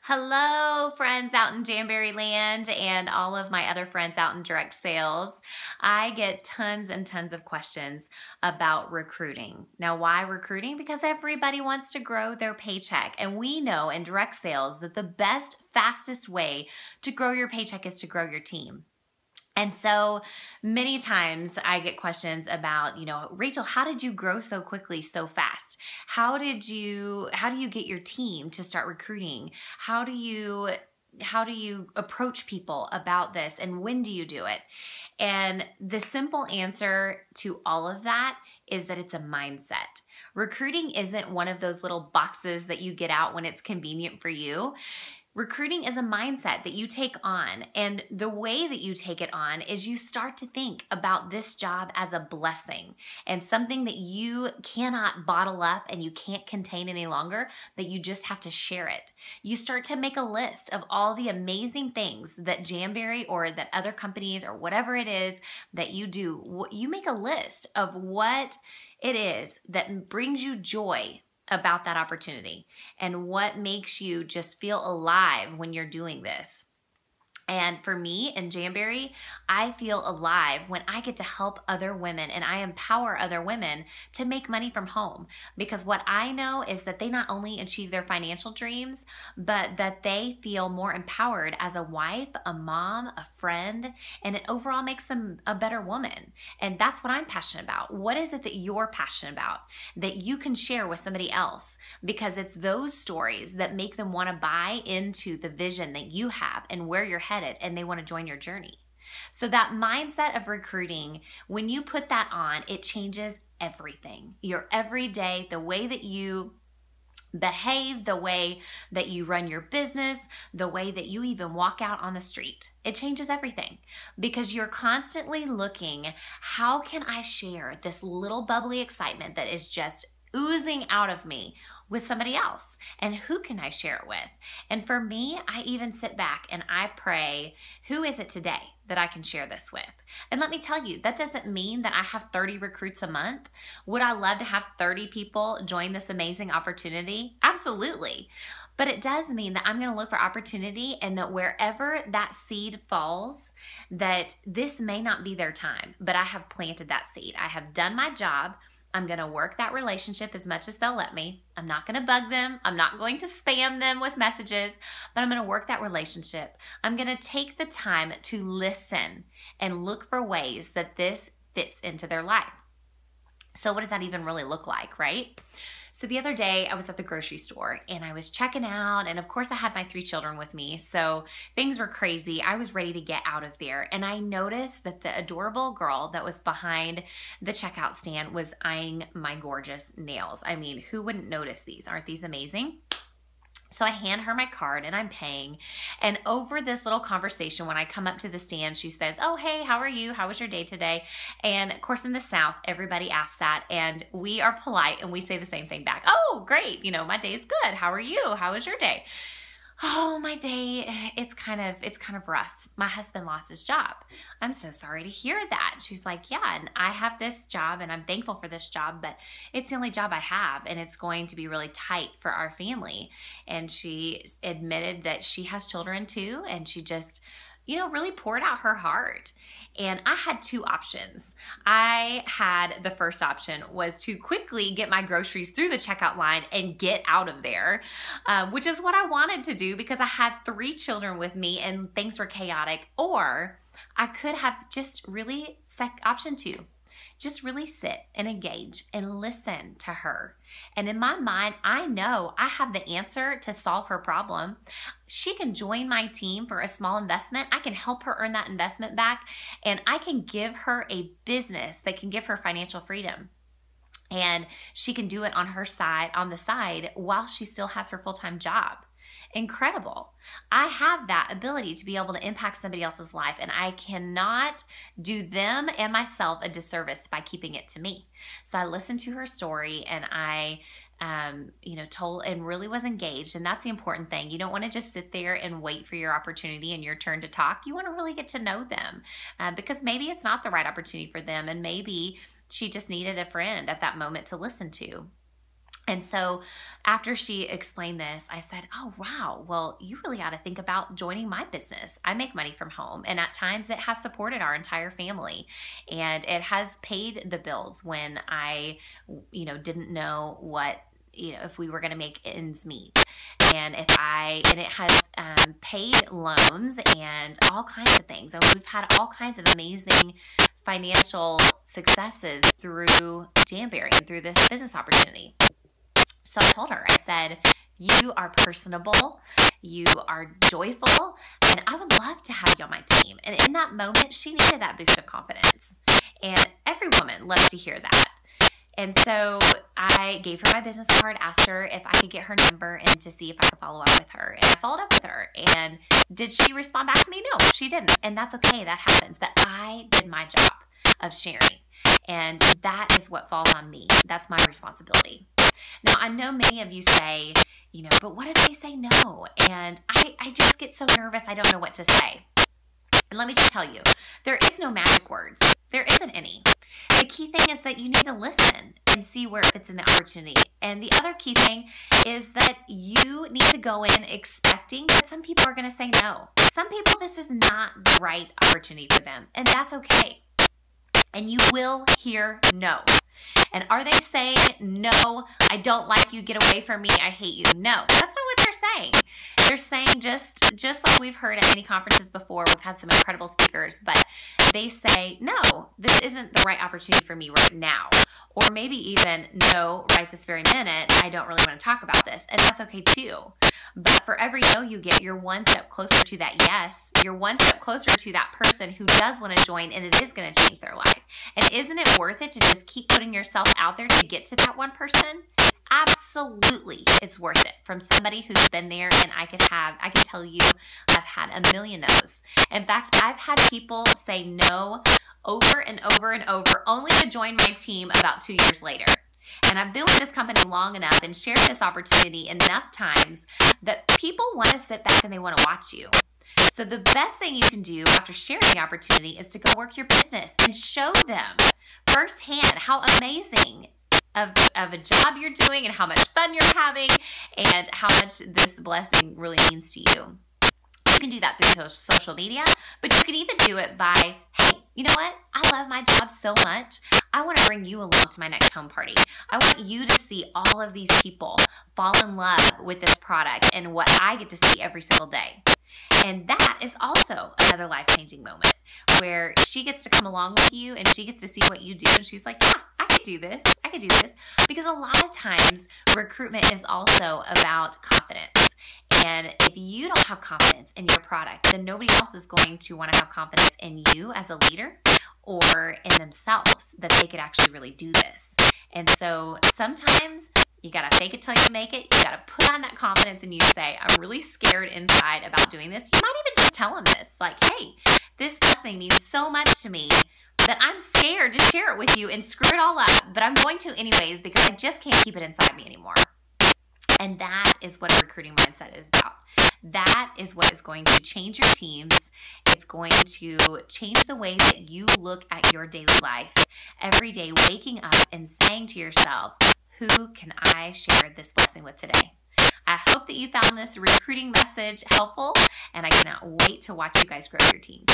Hello, friends out in Jamberry Land and all of my other friends out in direct sales. I get tons and tons of questions about recruiting. Now, why recruiting? Because everybody wants to grow their paycheck. And we know in direct sales that the best, fastest way to grow your paycheck is to grow your team. And so many times I get questions about, Rachel, how did you grow so quickly, so fast? How do you get your team to start recruiting? How do you approach people about this, and when do you do it? And the simple answer to all of that is that it's a mindset. Recruiting isn't one of those little boxes that you get out when it's convenient for you. Recruiting is a mindset that you take on, and the way that you take it on is you start to think about this job as a blessing and something that you cannot bottle up and you can't contain any longer, that you just have to share it. You start to make a list of all the amazing things that Jamberry or that other companies or whatever it is that you do. You make a list of what it is that brings you joy about that opportunity and what makes you just feel alive when you're doing this. And for me in Jamberry, I feel alive when I get to help other women and I empower other women to make money from home. Because what I know is that they not only achieve their financial dreams, but that they feel more empowered as a wife, a mom, a friend, and it overall makes them a better woman. And that's what I'm passionate about. What is it that you're passionate about that you can share with somebody else? Because it's those stories that make them want to buy into the vision that you have and where you're headed, and they want to join your journey. So that mindset of recruiting, when you put that on, it changes everything. Your everyday, the way that you behave, the way that you run your business, the way that you even walk out on the street. It changes everything because you're constantly looking, how can I share this little bubbly excitement that is just oozing out of me with somebody else? And who can I share it with? And for me, I even sit back and I pray, who is it today that I can share this with? And let me tell you, that doesn't mean that I have 30 recruits a month. Would I love to have 30 people join this amazing opportunity? Absolutely. But it does mean that I'm going to look for opportunity, and that wherever that seed falls, that this may not be their time, but I have planted that seed. I have done my job. I'm going to work that relationship as much as they'll let me. I'm not going to bug them. I'm not going to spam them with messages, but I'm going to work that relationship. I'm going to take the time to listen and look for ways that this fits into their life. So what does that even really look like, right? So the other day I was at the grocery store and I was checking out, and of course I had my 3 children with me, so things were crazy. I was ready to get out of there, and I noticed that the adorable girl that was behind the checkout stand was eyeing my gorgeous nails. I mean, who wouldn't notice these? Aren't these amazing? So I hand her my card and I'm paying. And over this little conversation, when I come up to the stand, she says, oh, hey, how are you? How was your day today? And of course, in the South, everybody asks that. And we are polite and we say the same thing back. Oh, great. My day is good. How are you? How was your day? Oh, my day, it's kind of rough. My husband lost his job. I'm so sorry to hear that. She's like, yeah, and I have this job and I'm thankful for this job, but it's the only job I have and it's going to be really tight for our family. And she admitted that she has children too, and she just really poured out her heart. And I had 2 options. The first option was to quickly get my groceries through the checkout line and get out of there, which is what I wanted to do because I had 3 children with me and things were chaotic. Or I could have just really, option 2, just really sit and engage and listen to her. And in my mind, I know I have the answer to solve her problem. She can join my team for a small investment. I can help her earn that investment back, and I can give her a business that can give her financial freedom. And she can do it on the side while she still has her full-time job. Incredible. I have that ability to be able to impact somebody else's life, and I cannot do them and myself a disservice by keeping it to me. So I listened to her story, and I told and really was engaged. And that's the important thing. You don't want to just sit there and wait for your opportunity and your turn to talk. You want to really get to know them because maybe it's not the right opportunity for them, and maybe she just needed a friend at that moment to listen to. And so after she explained this, I said, oh, wow, well, you really ought to think about joining my business. I make money from home, and at times it has supported our entire family, and it has paid the bills when I, didn't know what, if we were going to make ends meet. And it has paid loans and all kinds of things. And we've had all kinds of amazing financial successes through Jamberry and through this business opportunity. So I told her, I said, you are personable, you are joyful, and I would love to have you on my team. And in that moment, she needed that boost of confidence. And every woman loves to hear that. And so I gave her my business card, asked her if I could get her number and to see if I could follow up with her. And I followed up with her. And did she respond back to me? No, she didn't. And that's okay. That happens. But I did my job of sharing. And that is what falls on me. That's my responsibility. Now, I know many of you say, but what if they say no? And I just get so nervous, I don't know what to say. And let me just tell you, there is no magic words. There isn't any. The key thing is that you need to listen and see where it fits in the opportunity. And the other key thing is that you need to go in expecting that some people are going to say no. Some people, this is not the right opportunity for them, and that's okay. And you will hear no. And are they saying, no, I don't like you, get away from me, I hate you? No, that's not what they're saying. They're saying just like we've heard at many conferences before, we've had some incredible speakers, but they say, no, this isn't the right opportunity for me right now. Or maybe even, no, right this very minute, I don't really want to talk about this. And that's okay too. But for every no you get, you're one step closer to that yes. You're one step closer to that person who does want to join, and it is going to change their life. And isn't it worth it to just keep putting yourself out there to get to that one person? Absolutely, it's worth it. From somebody who's been there, and I can tell you, I've had a million no's. In fact, I've had people say no over and over and over, only to join my team about 2 years later. And I've been with this company long enough and shared this opportunity enough times that people want to sit back and they want to watch you. So the best thing you can do after sharing the opportunity is to go work your business and show them firsthand how amazing of a job you're doing and how much fun you're having and how much this blessing really means to you. You can do that through social media, but you can even do it by, hey, you know what? I love my job so much. I want to bring you along to my next home party. I want you to see all of these people fall in love with this product and what I get to see every single day. And that is also another life-changing moment where she gets to come along with you and she gets to see what you do. And she's like, yeah, I could do this. I could do this. Because a lot of times recruitment is also about confidence. And if you don't have confidence in your product, then nobody else is going to want to have confidence in you as a leader or in themselves that they could actually really do this. And so sometimes you got to fake it till you make it. You got to put on that confidence and you say, I'm really scared inside about doing this. You might even just tell them this, like, hey, this blessing means so much to me that I'm scared to share it with you and screw it all up, but I'm going to anyways because I just can't keep it inside me anymore. And that is what a recruiting mindset is about. That is what is going to change your teams. It's going to change the way that you look at your daily life. Every day, waking up and saying to yourself, who can I share this blessing with today? I hope that you found this recruiting message helpful, and I cannot wait to watch you guys grow your teams.